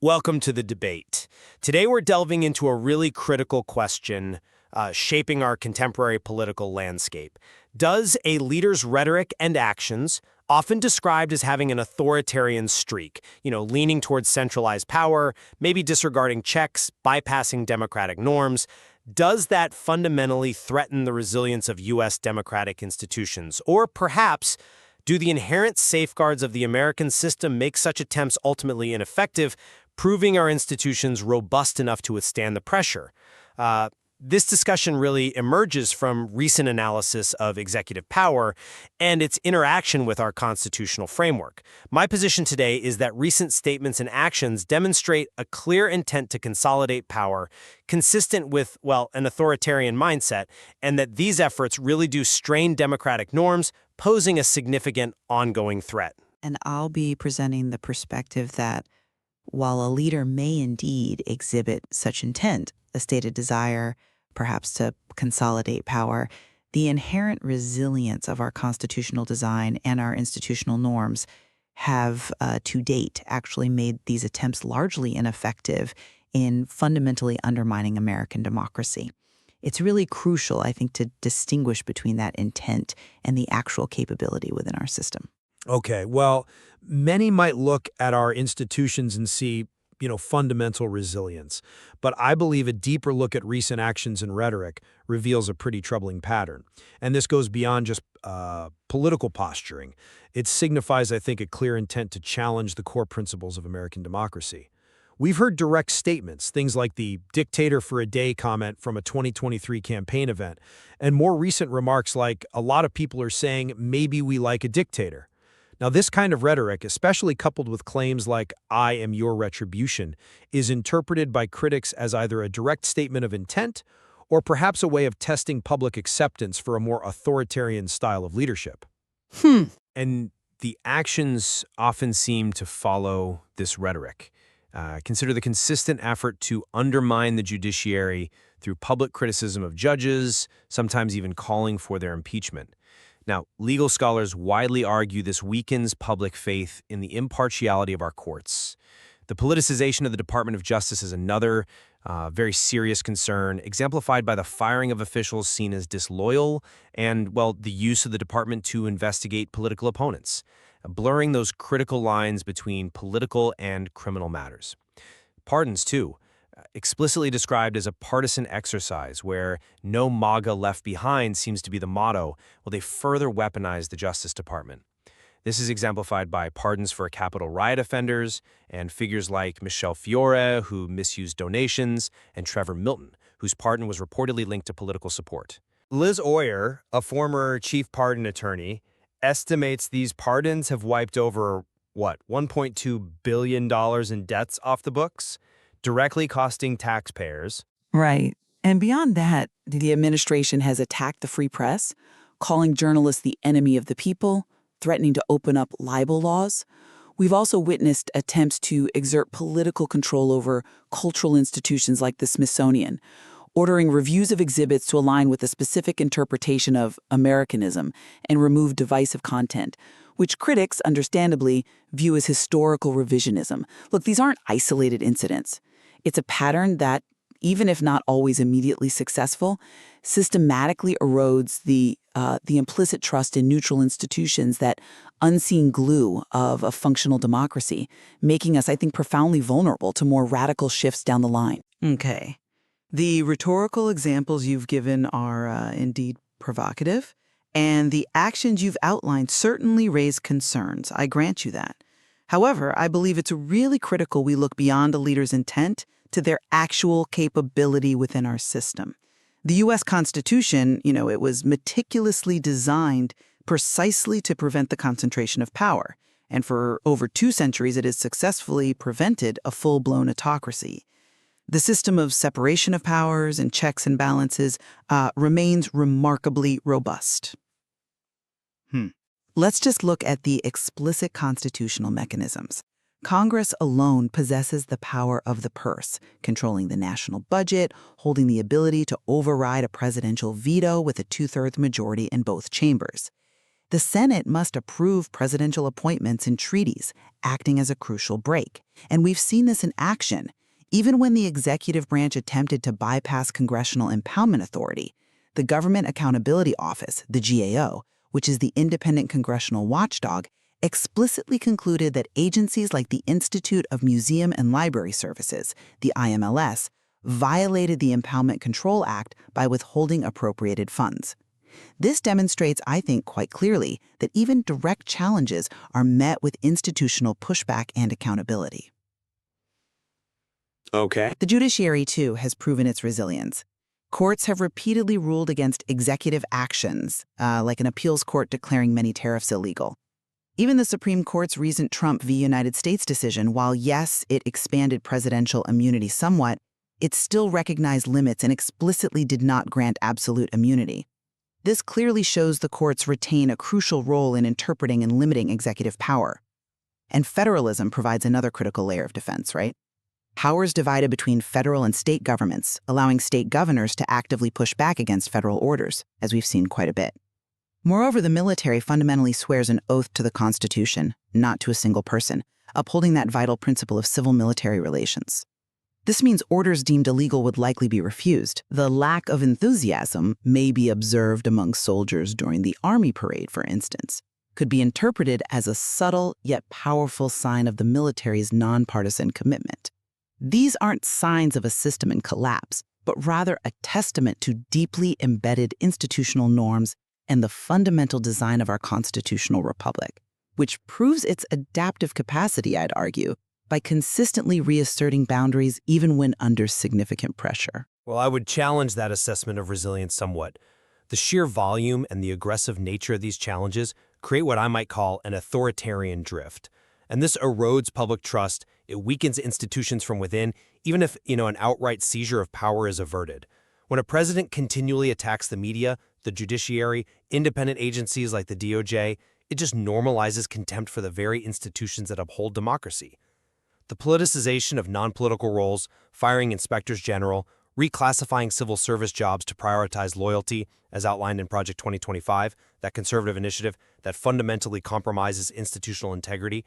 Welcome to the debate. Today we're delving into a really critical question shaping our contemporary political landscape. Does a leader's rhetoric and actions, often described as having an authoritarian streak, leaning towards centralized power, maybe disregarding checks, bypassing democratic norms, does that fundamentally threaten the resilience of U.S. democratic institutions? Or perhaps, do the inherent safeguards of the American system make such attempts ultimately ineffective, proving our institutions robust enough to withstand the pressure? This discussion really emerges from recent analysis of executive power and its interaction with our constitutional framework. My position today is that recent statements and actions demonstrate a clear intent to consolidate power, consistent with, an authoritarian mindset, and that these efforts really do strain democratic norms, posing a significant ongoing threat. And I'll be presenting the perspective that while a leader may indeed exhibit such intent, a stated desire, perhaps to consolidate power, the inherent resilience of our constitutional design and our institutional norms have, to date, actually made these attempts largely ineffective in fundamentally undermining American democracy. It's really crucial, I think, to distinguish between that intent and the actual capability within our system. Okay, well, many might look at our institutions and see, fundamental resilience. But I believe a deeper look at recent actions and rhetoric reveals a pretty troubling pattern. And this goes beyond just political posturing. It signifies, I think, a clear intent to challenge the core principles of American democracy. We've heard direct statements, things like the "dictator for a day" comment from a 2023 campaign event, and more recent remarks like a lot of people are saying maybe we like a dictator. Now, this kind of rhetoric, especially coupled with claims like "I am your retribution," is interpreted by critics as either a direct statement of intent or perhaps a way of testing public acceptance for a more authoritarian style of leadership. And the actions often seem to follow this rhetoric. Consider the consistent effort to undermine the judiciary through public criticism of judges, sometimes even calling for their impeachment. Now, legal scholars widely argue this weakens public faith in the impartiality of our courts. The politicization of the Department of Justice is another very serious concern, exemplified by the firing of officials seen as disloyal and, the use of the department to investigate political opponents, blurring those critical lines between political and criminal matters. Pardons, too, explicitly described as a partisan exercise where "no MAGA left behind" seems to be the motto, they further weaponize the Justice Department. This is exemplified by pardons for Capitol riot offenders and figures like Michelle Fiore, who misused donations, and Trevor Milton, whose pardon was reportedly linked to political support. Liz Oyer, a former chief pardon attorney, estimates these pardons have wiped over, $1.2 billion in debts off the books, directly costing taxpayers. Right. And beyond that, the administration has attacked the free press, calling journalists the enemy of the people, threatening to open up libel laws. We've also witnessed attempts to exert political control over cultural institutions like the Smithsonian, ordering reviews of exhibits to align with a specific interpretation of Americanism and remove divisive content, which critics, understandably, view as historical revisionism. Look, these aren't isolated incidents. It's a pattern that, even if not always immediately successful, systematically erodes the implicit trust in neutral institutions, that unseen glue of a functional democracy, making us, I think, profoundly vulnerable to more radical shifts down the line. Okay. The rhetorical examples you've given are indeed provocative, and the actions you've outlined certainly raise concerns. I grant you that. However, I believe it's really critical we look beyond a leader's intent to their actual capability within our system. The U.S. Constitution, it was meticulously designed precisely to prevent the concentration of power, and for over 2 centuries it has successfully prevented a full-blown autocracy. The system of separation of powers and checks and balances remains remarkably robust. Let's just look at the explicit constitutional mechanisms. Congress alone possesses the power of the purse, controlling the national budget, holding the ability to override a presidential veto with a 2/3 majority in both chambers. The Senate must approve presidential appointments and treaties, acting as a crucial brake. And we've seen this in action. Even when the executive branch attempted to bypass congressional impoundment authority, the Government Accountability Office, the GAO, which is the independent congressional watchdog, explicitly concluded that agencies like the Institute of Museum and Library Services, the IMLS, violated the Impoundment Control Act by withholding appropriated funds. This demonstrates, I think, quite clearly that even direct challenges are met with institutional pushback and accountability. Okay. The judiciary, too, has proven its resilience. Courts have repeatedly ruled against executive actions, like an appeals court declaring many tariffs illegal. Even the Supreme Court's recent Trump v. United States decision, while yes, it expanded presidential immunity somewhat, it still recognized limits and explicitly did not grant absolute immunity. This clearly shows the courts retain a crucial role in interpreting and limiting executive power. And federalism provides another critical layer of defense, right? Powers divided between federal and state governments, allowing state governors to actively push back against federal orders, as we've seen quite a bit. Moreover, the military fundamentally swears an oath to the Constitution, not to a single person, upholding that vital principle of civil-military relations. This means orders deemed illegal would likely be refused. The lack of enthusiasm may be observed among soldiers during the Army parade, for instance, could be interpreted as a subtle yet powerful sign of the military's nonpartisan commitment. These aren't signs of a system in collapse, but rather a testament to deeply embedded institutional norms and the fundamental design of our constitutional republic, which proves its adaptive capacity, I'd argue, by consistently reasserting boundaries even when under significant pressure. Well, I would challenge that assessment of resilience somewhat. The sheer volume and the aggressive nature of these challenges create what I might call an authoritarian drift. And this erodes public trust, it weakens institutions from within, even if, an outright seizure of power is averted. When a president continually attacks the media, the judiciary, independent agencies like the DOJ, it just normalizes contempt for the very institutions that uphold democracy. The politicization of non-political roles, firing inspectors general, reclassifying civil service jobs to prioritize loyalty, as outlined in Project 2025, that conservative initiative that fundamentally compromises institutional integrity.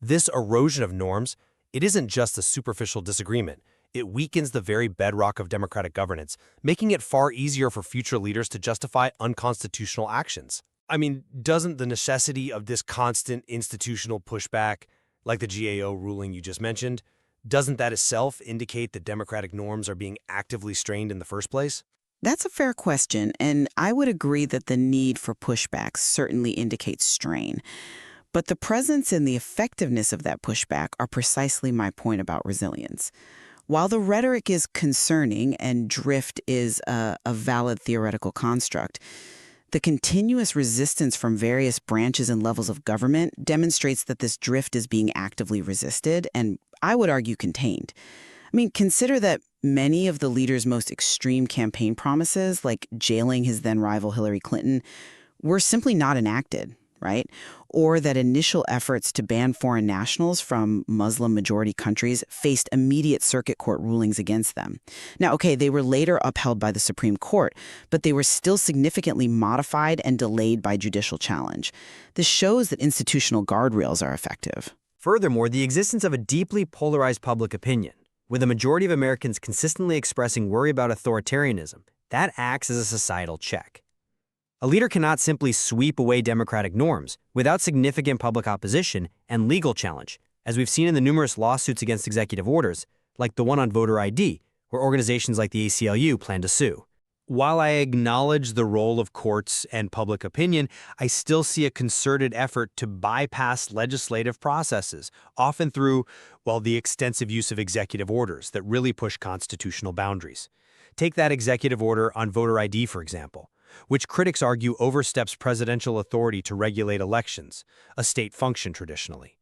This erosion of norms, it isn't just a superficial disagreement. It weakens the very bedrock of democratic governance, making it far easier for future leaders to justify unconstitutional actions. I mean, doesn't the necessity of this constant institutional pushback, like the GAO ruling you just mentioned, doesn't that itself indicate that democratic norms are being actively strained in the first place? That's a fair question, and I would agree that the need for pushback certainly indicates strain. But the presence and the effectiveness of that pushback are precisely my point about resilience. While the rhetoric is concerning and drift is a valid theoretical construct, the continuous resistance from various branches and levels of government demonstrates that this drift is being actively resisted and, I would argue, contained. I mean, consider that many of the leader's most extreme campaign promises, like jailing his then rival Hillary Clinton, were simply not enacted, right? Or that initial efforts to ban foreign nationals from Muslim-majority countries faced immediate circuit court rulings against them. Now, okay, they were later upheld by the Supreme Court, but they were still significantly modified and delayed by judicial challenge. This shows that institutional guardrails are effective. Furthermore, the existence of a deeply polarized public opinion, with a majority of Americans consistently expressing worry about authoritarianism, that acts as a societal check. A leader cannot simply sweep away democratic norms without significant public opposition and legal challenge, as we've seen in the numerous lawsuits against executive orders, like the one on voter ID, where organizations like the ACLU plan to sue. While I acknowledge the role of courts and public opinion, I still see a concerted effort to bypass legislative processes, often through, the extensive use of executive orders that really push constitutional boundaries. Take that executive order on voter ID, for example, which critics argue oversteps presidential authority to regulate elections, a state function traditionally.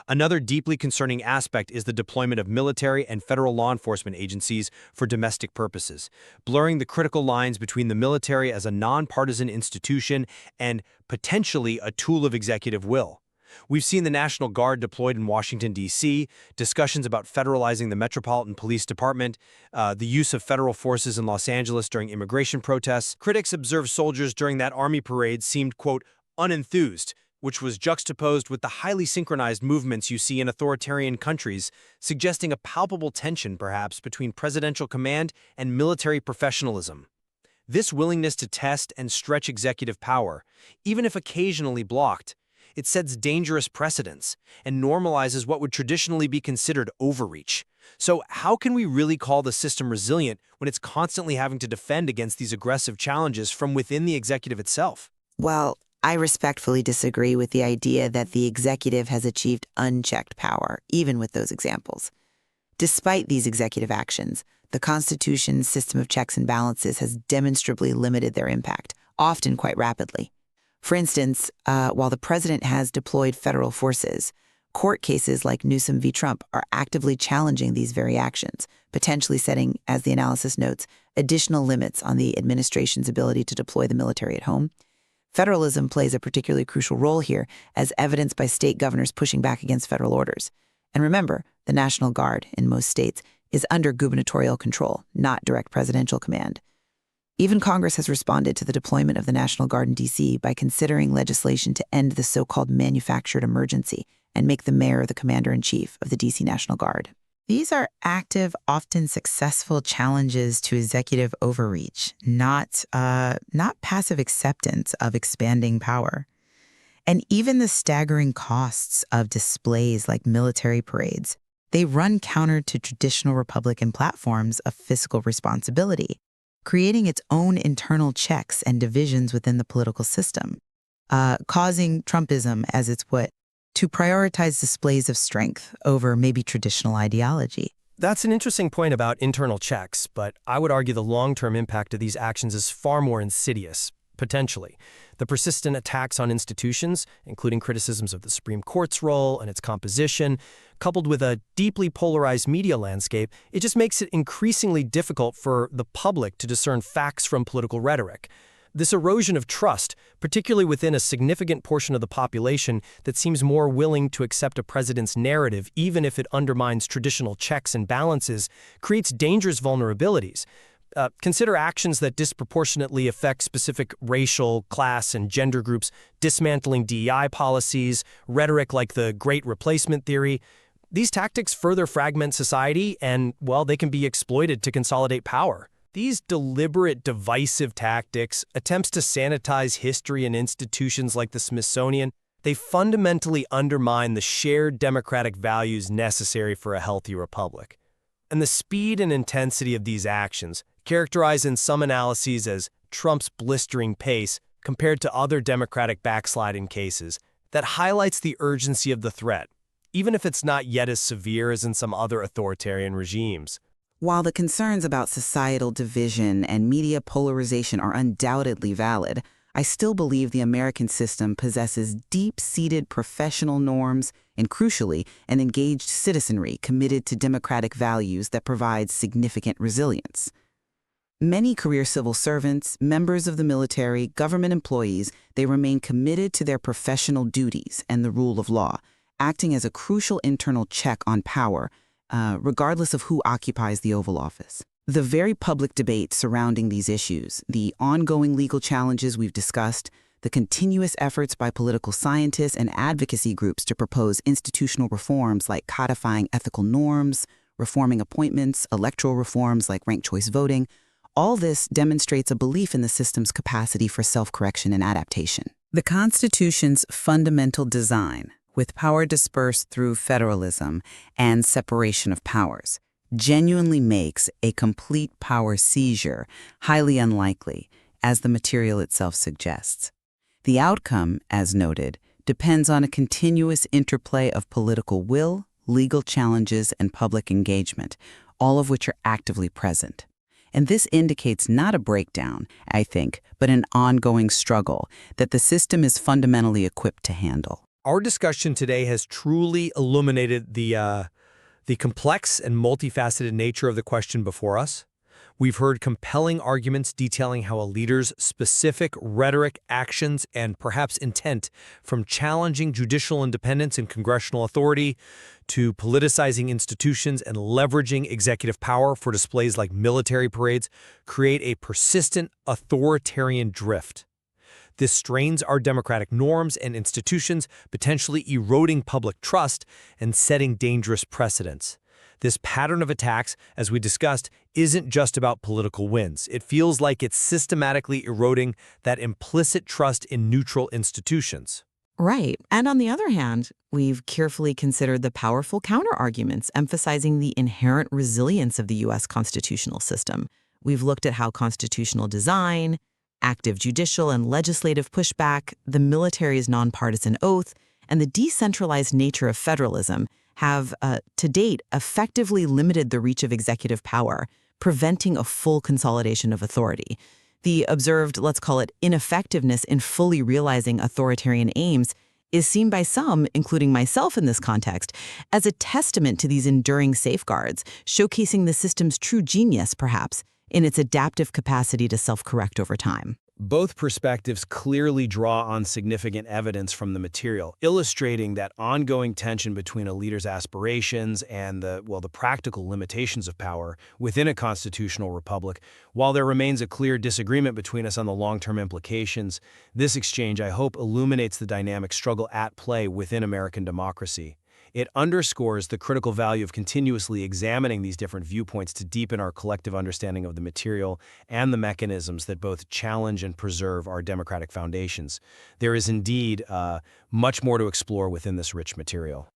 Another deeply concerning aspect is the deployment of military and federal law enforcement agencies for domestic purposes, blurring the critical lines between the military as a nonpartisan institution and potentially a tool of executive will. We've seen the National Guard deployed in Washington, D.C., discussions about federalizing the Metropolitan Police Department, the use of federal forces in Los Angeles during immigration protests. Critics observed soldiers during that Army parade seemed, quote, unenthused, which was juxtaposed with the highly synchronized movements you see in authoritarian countries, suggesting a palpable tension, perhaps, between presidential command and military professionalism. This willingness to test and stretch executive power, even if occasionally blocked, it sets dangerous precedents and normalizes what would traditionally be considered overreach. So how can we really call the system resilient when it's constantly having to defend against these aggressive challenges from within the executive itself? Well, I respectfully disagree with the idea that the executive has achieved unchecked power, even with those examples. Despite these executive actions, the Constitution's system of checks and balances has demonstrably limited their impact, often quite rapidly. For instance, while the president has deployed federal forces, court cases like Newsom v. Trump are actively challenging these very actions, potentially setting, as the analysis notes, additional limits on the administration's ability to deploy the military at home. Federalism plays a particularly crucial role here, as evidenced by state governors pushing back against federal orders. And remember, the National Guard in most states is under gubernatorial control, not direct presidential command. Even Congress has responded to the deployment of the National Guard in D.C. by considering legislation to end the so-called manufactured emergency and make the mayor the commander-in-chief of the D.C. National Guard. These are active, often successful challenges to executive overreach, not passive acceptance of expanding power. And even the staggering costs of displays like military parades, they run counter to traditional Republican platforms of fiscal responsibility, creating its own internal checks and divisions within the political system, causing Trumpism, as it's put, to prioritize displays of strength over maybe traditional ideology. That's an interesting point about internal checks, but I would argue the long-term impact of these actions is far more insidious, potentially. The persistent attacks on institutions, including criticisms of the Supreme Court's role and its composition, coupled with a deeply polarized media landscape, it just makes it increasingly difficult for the public to discern facts from political rhetoric. This erosion of trust, particularly within a significant portion of the population that seems more willing to accept a president's narrative even if it undermines traditional checks and balances, creates dangerous vulnerabilities. Consider actions that disproportionately affect specific racial, class, and gender groups, dismantling DEI policies, rhetoric like the Great Replacement theory. These tactics further fragment society and, well, they can be exploited to consolidate power. These deliberate, divisive tactics, attempts to sanitize history and institutions like the Smithsonian, they fundamentally undermine the shared democratic values necessary for a healthy republic. And the speed and intensity of these actions, characterized in some analyses as Trump's blistering pace compared to other Democratic backsliding cases, that highlights the urgency of the threat, even if it's not yet as severe as in some other authoritarian regimes. While the concerns about societal division and media polarization are undoubtedly valid, I still believe the American system possesses deep-seated professional norms and, crucially, an engaged citizenry committed to democratic values that provide significant resilience. Many career civil servants, members of the military, government employees, they remain committed to their professional duties and the rule of law, acting as a crucial internal check on power, regardless of who occupies the Oval Office. The very public debate surrounding these issues, the ongoing legal challenges we've discussed, the continuous efforts by political scientists and advocacy groups to propose institutional reforms like codifying ethical norms, reforming appointments, electoral reforms like ranked choice voting, all this demonstrates a belief in the system's capacity for self-correction and adaptation. The Constitution's fundamental design, with power dispersed through federalism and separation of powers, genuinely makes a complete power seizure highly unlikely, as the material itself suggests. The outcome, as noted, depends on a continuous interplay of political will, legal challenges, and public engagement, all of which are actively present. And this indicates not a breakdown, I think, but an ongoing struggle that the system is fundamentally equipped to handle. Our discussion today has truly illuminated the complex and multifaceted nature of the question before us. We've heard compelling arguments detailing how a leader's specific rhetoric, actions, and perhaps intent, from challenging judicial independence and congressional authority to politicizing institutions and leveraging executive power for displays like military parades, create a persistent authoritarian drift. This strains our democratic norms and institutions, potentially eroding public trust and setting dangerous precedents. This pattern of attacks, as we discussed, isn't just about political wins. It feels like it's systematically eroding that implicit trust in neutral institutions. Right. And on the other hand, we've carefully considered the powerful counterarguments emphasizing the inherent resilience of the U.S. constitutional system. We've looked at how constitutional design, active judicial and legislative pushback, the military's nonpartisan oath, and the decentralized nature of federalism have, to date, effectively limited the reach of executive power, preventing a full consolidation of authority. The observed, let's call it, ineffectiveness in fully realizing authoritarian aims is seen by some, including myself in this context, as a testament to these enduring safeguards, showcasing the system's true genius, perhaps, in its adaptive capacity to self-correct over time. Both perspectives clearly draw on significant evidence from the material, illustrating that ongoing tension between a leader's aspirations and the practical limitations of power within a constitutional republic. While there remains a clear disagreement between us on the long-term implications, this exchange, I hope, illuminates the dynamic struggle at play within American democracy. It underscores the critical value of continuously examining these different viewpoints to deepen our collective understanding of the material and the mechanisms that both challenge and preserve our democratic foundations. There is indeed much more to explore within this rich material.